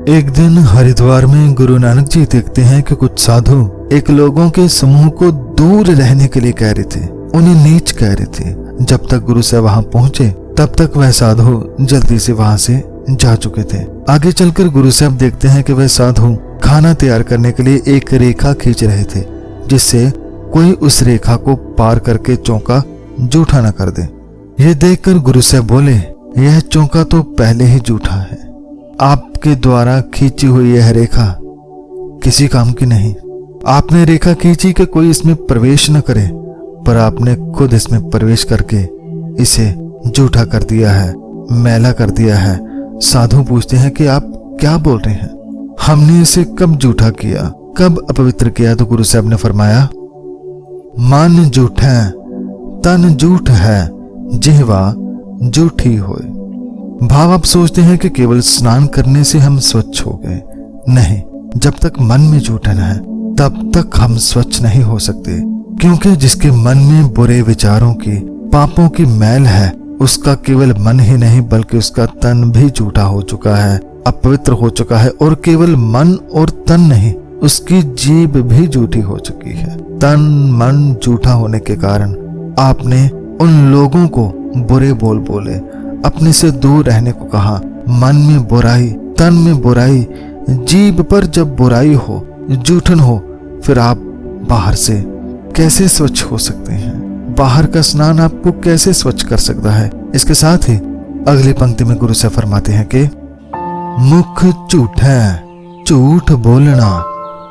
एक दिन हरिद्वार में गुरु नानक जी देखते हैं कि कुछ साधु एक लोगों के समूह को दूर रहने के लिए कह रहे थे, उन्हें नीच कह रहे थे। जब तक गुरु साहब वहां पहुंचे तब तक वह साधु जल्दी से वहां से जा चुके थे। आगे चलकर गुरु साहब देखते हैं कि वह साधु खाना तैयार करने के लिए एक रेखा खींच रहे थे, जिससे कोई उस रेखा को पार करके चौका जूठा न कर दे। यह देखकर गुरु साहब बोले, यह चौका तो पहले ही जूठा है। आपके द्वारा खींची हुई यह रेखा किसी काम की नहीं। आपने रेखा खींची कि कोई इसमें प्रवेश न करे, पर आपने खुद इसमें प्रवेश करके इसे जूठा कर दिया है, मैला कर दिया है। साधु पूछते हैं कि आप क्या बोल रहे हैं, हमने इसे कब जूठा किया, कब अपवित्र किया? तो गुरु साहब ने फरमाया, मन जूठ है, तन जूठ है, जिह्वा जूठी होए। भाव आप सोचते हैं कि केवल स्नान करने से हम स्वच्छ हो गए। नहीं, जब तक मन में जूठन है तब तक हम स्वच्छ नहीं हो सकते, क्योंकि जिसके मन में बुरे विचारों की, पापों की मैल है, उसका केवल मन ही नहीं बल्कि उसका तन भी जूठा हो चुका है, अपवित्र हो चुका है। और केवल मन और तन नहीं, उसकी जीभ भी जूठी हो चुकी है। तन मन जूठा होने के कारण आपने उन लोगों को बुरे बोल बोले, अपने से दूर रहने को कहा। मन में बुराई, तन में बुराई, जीभ पर जब बुराई हो, जूठन हो, फिर आप बाहर से कैसे स्वच्छ हो सकते हैं? बाहर का स्नान आपको कैसे स्वच्छ कर सकता है? इसके साथ ही अगली पंक्ति में गुरु से फरमाते हैं कि मुख झूठ है, झूठ बोलना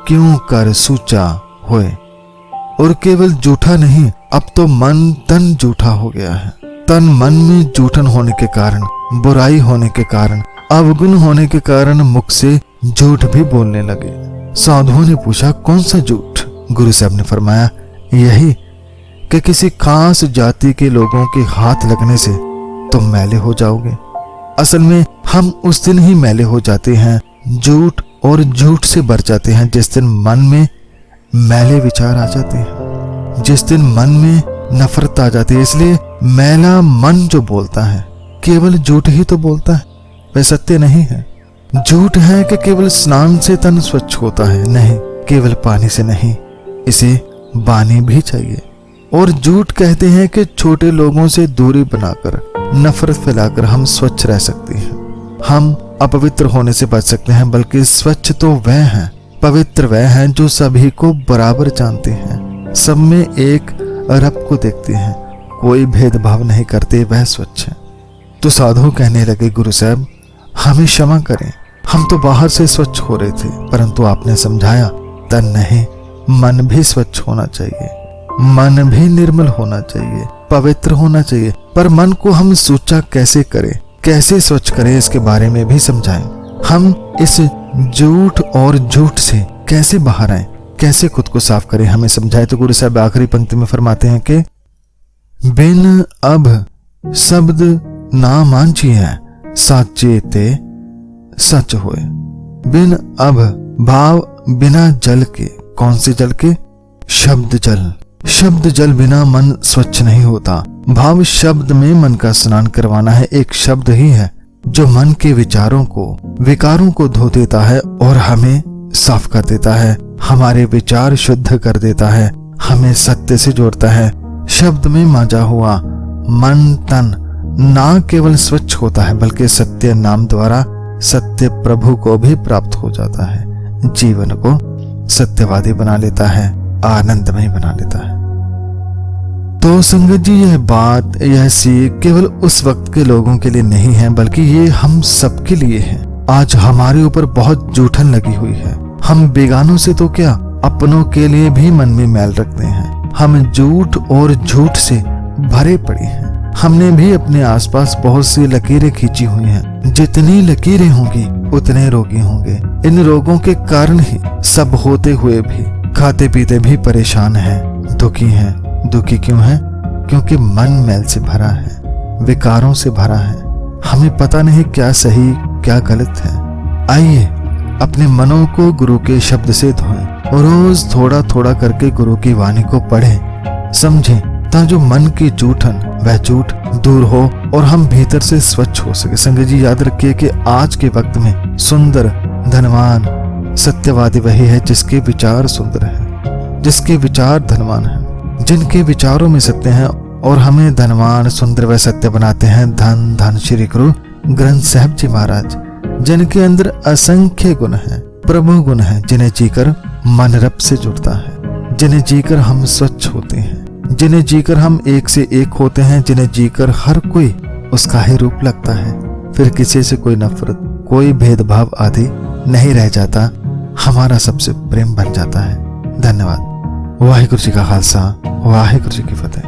क्यों कर सूचा होए। और केवल झूठा नहीं, अब तो मन तन झूठा हो गया है। तन मन में जूठन होने के कारण, बुराई होने के कारण, अवगुण होने के कारण मुख से झूठ भी बोलने लगे। साधुओं ने पूछा, कौन सा झूठ? गुरु साहब ने फरमाया, यही कि किसी खास जाति के लोगों के हाथ लगने से तुम मैले हो जाओगे। असल में हम उस दिन ही मैले हो जाते हैं, झूठ और झूठ से भर जाते हैं जिस दिन मन में मैले विचार आ जाते हैं, जिस दिन मन में नफरत आ जाती है। इसलिए मैला मन जो बोलता है केवल झूठ ही तो बोलता है, वह सत्य नहीं है। झूठ है कि केवल स्नान से तन स्वच्छ होता है, नहीं, केवल पानी से नहीं, इसे बानी भी चाहिए। और झूठ कहते हैं कि छोटे लोगों से दूरी बनाकर, नफरत फैलाकर हम स्वच्छ रह सकते हैं, हम अपवित्र होने से बच सकते हैं। बल्कि स्वच्छ तो वह हैं, पवित्र वह हैं जो सभी को बराबर जानते हैं, सब में एक रब को देखते हैं, कोई भेदभाव नहीं करते, वह स्वच्छ है। तो साधु कहने लगे, गुरु साहब हमें क्षमा करें, हम तो बाहर से स्वच्छ हो रहे थे, परंतु आपने समझाया तन नहीं, मन भी स्वच्छ होना चाहिए, मन भी निर्मल होना चाहिए, पवित्र होना चाहिए। पर मन को हम सूचा कैसे करें, कैसे स्वच्छ करें, इसके बारे में भी समझाएं। हम इस झूठ और झूठ से कैसे बाहर आए, कैसे खुद को साफ करें, हमें समझाए। तो गुरु साहब आखिरी पंक्ति में फरमाते हैं कि बिन अब शब्द ना मांझिए, साचे ते सच होए। बिन अब भाव बिना जल के, कौन से जल के? शब्द जल। शब्द जल बिना मन स्वच्छ नहीं होता। भाव शब्द में मन का स्नान करवाना है। एक शब्द ही है जो मन के विचारों को, विकारों को धो देता है और हमें साफ कर देता है, हमारे विचार शुद्ध कर देता है, हमें सत्य से जोड़ता है। शब्द में मांझा हुआ मन तन ना केवल स्वच्छ होता है बल्कि सत्य नाम द्वारा सत्य प्रभु को भी प्राप्त हो जाता है, जीवन को सत्यवादी बना लेता है, आनंदमय बना लेता है। तो संगत जी, यह बात, यह सीख केवल उस वक्त के लोगों के लिए नहीं है बल्कि ये हम सबके लिए है। आज हमारे ऊपर बहुत जूठन लगी हुई है। हम बेगानों से तो क्या, अपनों के लिए भी मन में मैल रखते हैं। हम झूठ और झूठ से भरे पड़े हैं। हमने भी अपने आसपास बहुत सी लकीरें खींची हुई हैं। जितनी लकीरें होंगी उतने रोगी होंगे। इन रोगों के कारण ही सब होते हुए भी, खाते पीते भी परेशान हैं, दुखी हैं। दुखी क्यों है? क्योंकि मन मैल से भरा है, विकारों से भरा है। हमें पता नहीं क्या सही क्या गलत है। आइए अपने मनों को गुरु के शब्द से धोएं और रोज थोड़ा थोड़ा करके गुरु की वाणी को पढ़ें, समझें, ताकि जो मन की जूठन वह झूठ दूर हो और हम भीतर से स्वच्छ हो सके। संगत जी, याद रखिए कि आज के वक्त में सुंदर, धनवान सत्यवादी वही है जिसके विचार सुंदर हैं, जिसके विचार धनवान हैं, जिनके विचारों में सत्य है और हमें धनवान सुंदर व सत्य बनाते हैं। धन धन श्री गुरु ग्रंथ साहिब जी महाराज, जिनके अंदर असंख्य गुण हैं, प्रभु गुण हैं, जिन्हें जीकर मन रब से जुड़ता है, जिन्हें जीकर हम स्वच्छ होते हैं, जिन्हें जीकर हम एक से एक होते हैं, जिन्हें जीकर हर कोई उसका ही रूप लगता है। फिर किसी से कोई नफरत, कोई भेदभाव आदि नहीं रह जाता, हमारा सबसे प्रेम बन जाता है। धन्यवाद। वाहिगुरु जी का खालसा, वाहिगुरु जी की फतेह।